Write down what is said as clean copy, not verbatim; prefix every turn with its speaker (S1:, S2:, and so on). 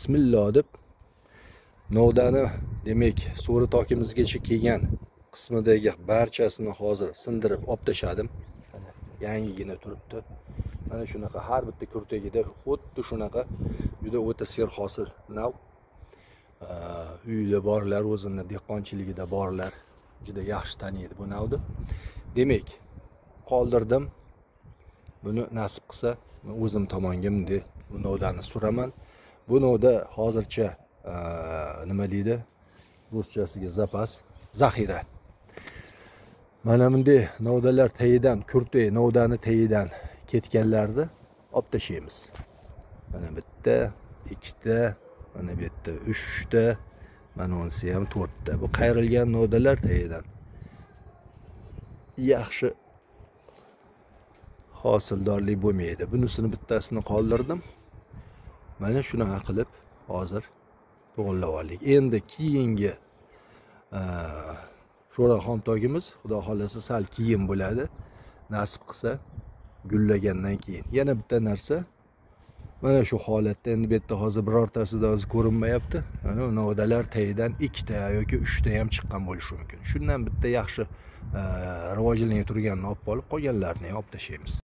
S1: Bismillah deb novdani, demak, so'ri tokimizgacha kelgan qismidagi barchasini hozir sindirib olib tashladim. Yangigina turibdi. Mana shunaqa har bitta kurtagida xuddi shunaqa juda o'ta serhosil nav. Uyda borlar, o'zini dehqonchiligida borlar juda yaxshi taniydi bu navni. Demak, qoldirdim. Buni nasib qilsa o'zim tomonga bunday bu novdani suraman. Bu novda hozircha nima deydi? Ruschasiga zapas, zaxira. Mana bunday novdalar tayidan, kurtay novdani tayidan ketganlarni olib tashlaymiz. Mana bitta, ikkita, mana bu yerda 3 ta, mana bunisi ham 4 ta. Bu qayrilgan novdalar tayidan yaxshi hosildorlik bo'lmaydi. Bunisini bittasini qoldirdim. Mana shunaqa qilib hozir to'g'irlab oldik. Endi keyingi sho'ra xomtogimiz xudo xolasa sal keyin bo'ladi. Nasib qilsa gullagandan keyin. Yana bitta narsa, mana shu holatda endi bu yerda hozir birortasida o'zi ko'rinmayapti. Mana novdalar tayidan 2 ta yoki 3 ta ham chiqqan bo'lishi mumkin. Shundan bitta yaxshi rivojlanib turganini olib qolib, qolganlarini ham olib tashlaymiz.